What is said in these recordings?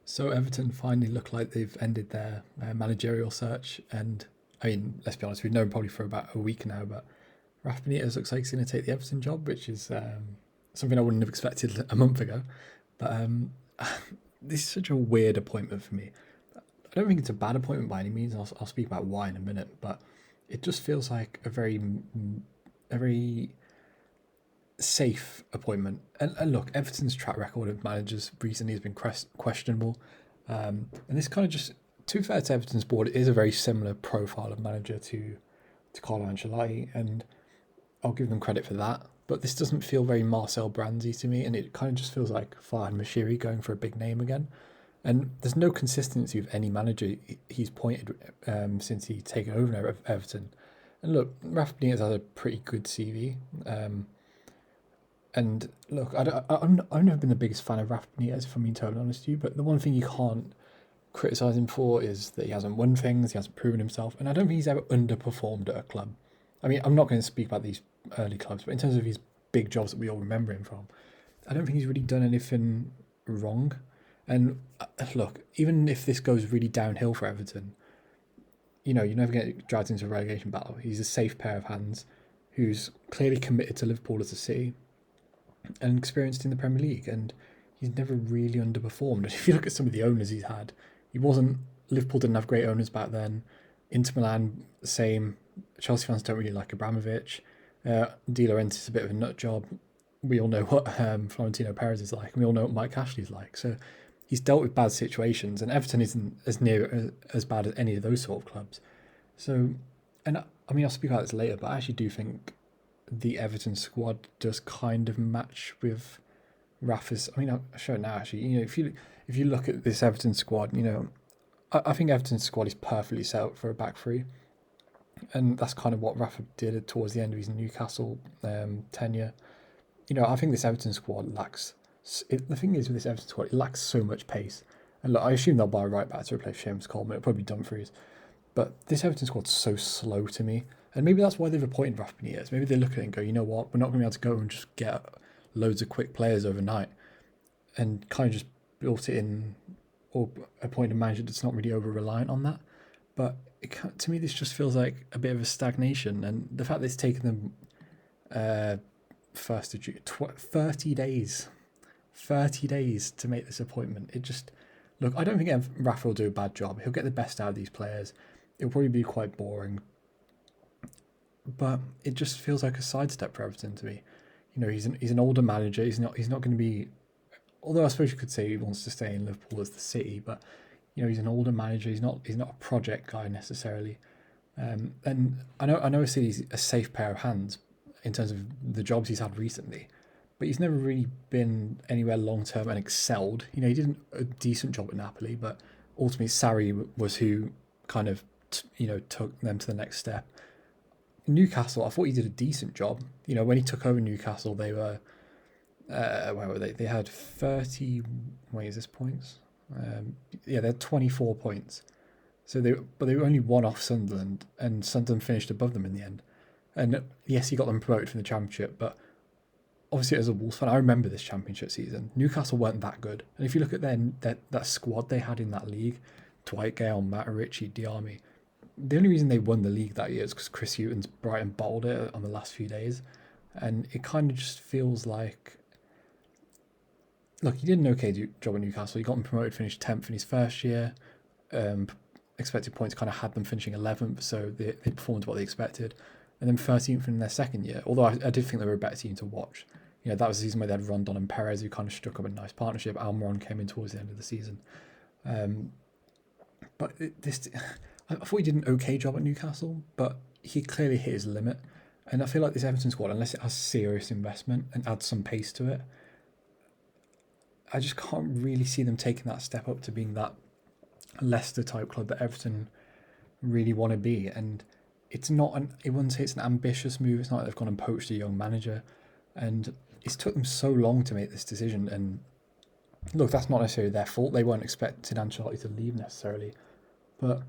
So Everton finally look like they've ended their managerial search, and I mean, let's be honest, we've known probably for about a week now, but Rafa Benitez looks like he's going to take the Everton job, which is something I wouldn't have expected a month ago. But this is such a weird appointment for me. I don't think it's a bad appointment by any means. I'll speak about why in a minute, but it just feels like a very safe appointment. And look, Everton's track record of managers recently has been questionable. And this kind of just, to be fair to Everton's board, it is a very similar profile of manager to Carlo Ancelotti, and I'll give them credit for that. But this doesn't feel very Marcel Brandsy to me, and it kind of just feels like Farhad Moshiri going for a big name again. And there's no consistency with any manager he's pointed since he's taken over Everton. And look, Rafa Benitez has a pretty good CV. And look, I've never been the biggest fan of Rafa Benitez, if I'm being totally honest with you. But the one thing you can't criticise him for is that he hasn't won things, he hasn't proven himself, and I don't think he's ever underperformed at a club. I mean, I'm not going to speak about these early clubs, but in terms of his big jobs that we all remember him from, I don't think he's really done anything wrong. And look, even if this goes really downhill for Everton, you're never going to get dragged into a relegation battle. He's a safe pair of hands who's clearly committed to Liverpool as a city and experienced in the Premier League, and he's never really underperformed. And if you look at some of the owners he's had, he wasn't. Liverpool didn't have great owners back then. Inter Milan, same. Chelsea fans don't really like Abramovich. De Laurentiis is a bit of a nut job. We all know what Florentino Perez is like, and we all know what Mike Ashley's like. So he's dealt with bad situations, and Everton isn't as near as bad as any of those sort of clubs. So, and I mean, I'll speak about this later, but I actually do think the Everton squad does kind of match with Rafa's. I mean, I'll show it now. Actually, if you look at this Everton squad, I think Everton's squad is perfectly set up for a back three, and that's kind of what Rafa did towards the end of his Newcastle tenure. I think this Everton squad lacks. The thing is with this Everton squad, it lacks so much pace. And look, I assume they'll buy a right back to replace James Coleman. It'll probably be Dumfries. But this Everton squad's so slow to me. And maybe that's why they've appointed Rafa Benitez. Maybe they look at it and go, you know what, we're not going to be able to go and just get loads of quick players overnight, and kind of just built it in, or appoint a manager that's not really over reliant on that. But to me, this just feels like a bit of a stagnation. And the fact that it's taken them 1st of June, 30 days 30 days to make this appointment. It just, look, I don't think Rafa will do a bad job. He'll get the best out of these players. It'll probably be quite boring, but it just feels like a sidestep for Everton to me. He's an older manager. He's not going to be, although I suppose you could say he wants to stay in Liverpool as the city, but he's an older manager. He's not a project guy necessarily. And I know he's a safe pair of hands in terms of the jobs he's had recently, but he's never really been anywhere long term and excelled. He did a decent job at Napoli, but ultimately Sarri was who kind of took them to the next step. Newcastle, I thought he did a decent job. When he took over Newcastle, they were where were they? They had 30. Wait, is this points? They had 24 points. So they were only one off Sunderland, and Sunderland finished above them in the end. And yes, he got them promoted from the Championship, but obviously as a Wolves fan, I remember this Championship season. Newcastle weren't that good, and if you look at that squad they had in that league, Dwight Gale, Matt Ritchie, Diarmi, the only reason they won the league that year is because Chris Hughton's Brighton bottled it on the last few days, and it kind of just feels like, look, he did an okay job at Newcastle. He got them promoted, finished 10th in his first year. Expected points kind of had them finishing 11th, so they performed what they expected. And then 13th in their second year, although I did think they were a better team to watch. That was the season where they had Rondon and Perez, who kind of struck up a nice partnership. Almiron came in towards the end of the season. But I thought he did an okay job at Newcastle, but he clearly hit his limit. And I feel like this Everton squad, unless it has serious investment and adds some pace to it, I just can't really see them taking that step up to being that Leicester type club that Everton really want to be. And it's not I wouldn't say it's an ambitious move. It's not like they've gone and poached a young manager, and it's took them so long to make this decision. And look, that's not necessarily their fault. They weren't expecting Ancelotti to leave necessarily, but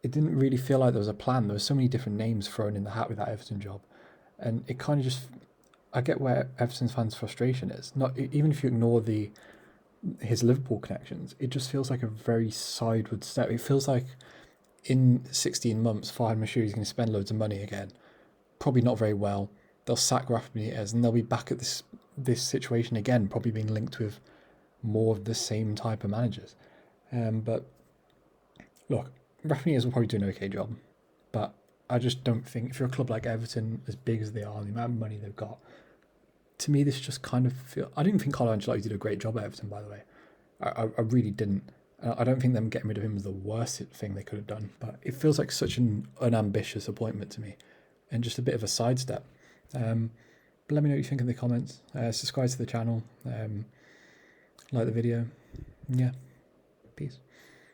it didn't really feel like there was a plan. There were so many different names thrown in the hat with that Everton job, and it kind of just, I get where Everton fans' frustration is. Not even if you ignore the his Liverpool connections, it just feels like a very sideward step. It feels like in 16 months, Farhad Mashouri is going to spend loads of money again. Probably not very well. They'll sack Rafa Benitez and they'll be back at this situation again, probably being linked with more of the same type of managers. But look, Rafa Benitez will probably do an okay job. But I just don't think, if you're a club like Everton, as big as they are, the amount of money they've got, to me, this just kind of feel. I didn't think Carlo Ancelotti did a great job at Everton, by the way. I really didn't. I don't think them getting rid of him was the worst thing they could have done. But it feels like such an unambitious appointment to me, and just a bit of a sidestep. But let me know what you think in the comments. Subscribe to the channel. Like the video. Yeah. Peace.